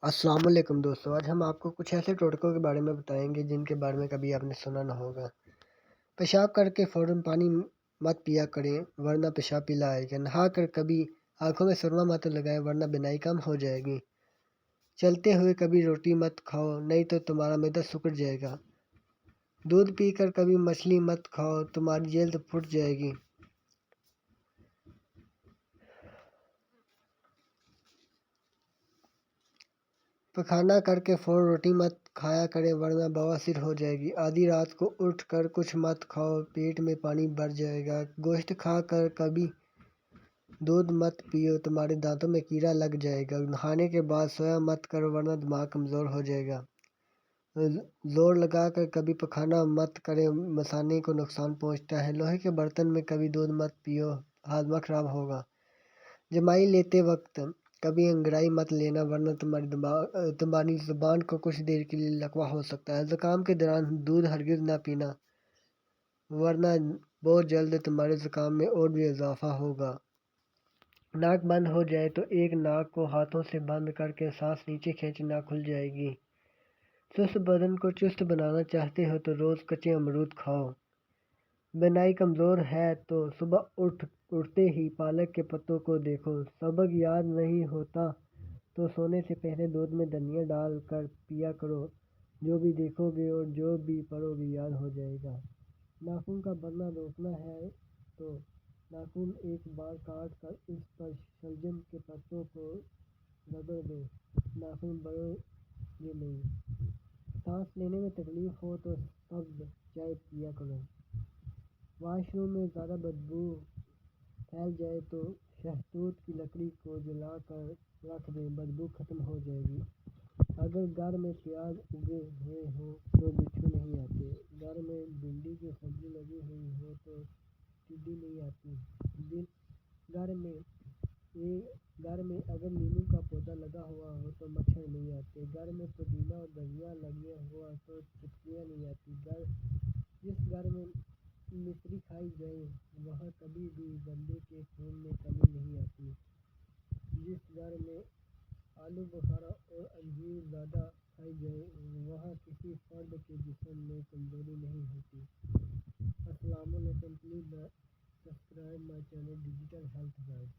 السلام علیکم دوستو، آج ہم آپ کو کچھ ایسے ٹوٹکوں کے بارے میں بتائیں گے جن کے بارے میں کبھی آپ نے سنا نہ ہوگا۔ پیشاب کر کے فوراً پانی مت پیا کریں ورنہ پیشاب پیلا آئے گا۔ نہا کر کبھی آنکھوں میں سرما مت لگائیں ورنہ بینائی کم ہو جائے گی۔ چلتے ہوئے کبھی روٹی مت کھاؤ نہیں تو تمہارا معدہ سکڑ جائے گا۔ دودھ پی کر کبھی مچھلی مت کھاؤ، تمہاری جلد پھٹ جائے گی۔ پخانہ کر کے فوراً روٹی مت کھایا کریں ورنہ بواسیر ہو جائے گی۔ آدھی رات کو اٹھ کر کچھ مت کھاؤ، پیٹ میں پانی بھر جائے گا۔ گوشت کھا کر کبھی دودھ مت پیو، تمہارے دانتوں میں کیڑا لگ جائے گا۔ نہانے کے بعد سویا مت کرو ورنہ دماغ کمزور ہو جائے گا۔ زور لگا کر کبھی پخانہ مت کریں، مثانے کو نقصان پہنچتا ہے۔ لوہے کے برتن میں کبھی دودھ مت پیو، ہاضمہ خراب ہوگا۔ جمائی لیتے وقت کبھی انگڑائی مت لینا ورنہ تمہاری زبان کو کچھ دیر کے لیے لکوہ ہو سکتا ہے۔ زکام کے دوران دودھ ہرگز نہ پینا ورنہ بہت جلد تمہارے زکام میں اور بھی اضافہ ہوگا۔ ناک بند ہو جائے تو ایک ناک کو ہاتھوں سے بند کر کے سانس نیچے کھینچنا کھل جائے گی۔ سست بدن کو چست بنانا چاہتے ہو تو روز کچے امرود کھاؤ۔ بینائی کمزور ہے تو صبح اٹھتے ہی پالک کے پتوں کو دیکھو۔ سبق یاد نہیں ہوتا تو سونے سے پہلے دودھ میں دھنیا ڈال کر پیا کرو، جو بھی دیکھو گے اور جو بھی پڑھو گے یاد ہو جائے گا۔ ناخن کا بڑھنا روکنا ہے تو ناخن ایک بار کاٹ کر اس پر شلجم کے پتوں کو رگڑ دو، ناخن بڑھیں گے نہیں۔ سانس لینے میں تکلیف ہو تو سبز چائے پیا کرو۔ واش روم میں زیادہ بدبو پھیل جائے تو شہتوت کی لکڑی کو جلا کر رکھ دیں، بدبو ختم ہو جائے گی۔ اگر گھر میں پیاز اگے ہوئے ہوں تو بچھو نہیں آتے۔ گھر میں بھنڈی کی سبزی لگی ہوئی ہو تو ٹڈی نہیں آتی۔ گھر میں اگر نیمبو کا پودا لگا ہوا ہو تو مچھر نہیں آتے۔ گھر میں پودینہ اور دھنیا لگا ہوا تو چپکلیاں نہیں آتی۔ جس گھر میں مصری کھائی جائے وہاں کبھی بھی بندے کے خون میں کمی نہیں آتی۔ جس گھر میں آلو بخارا اور انجیر زیادہ کھائی جائے وہاں کسی فرد کے جسم میں کمزوری نہیں ہوتی۔ السلام علیکم، please subscribe my channel digital health guide.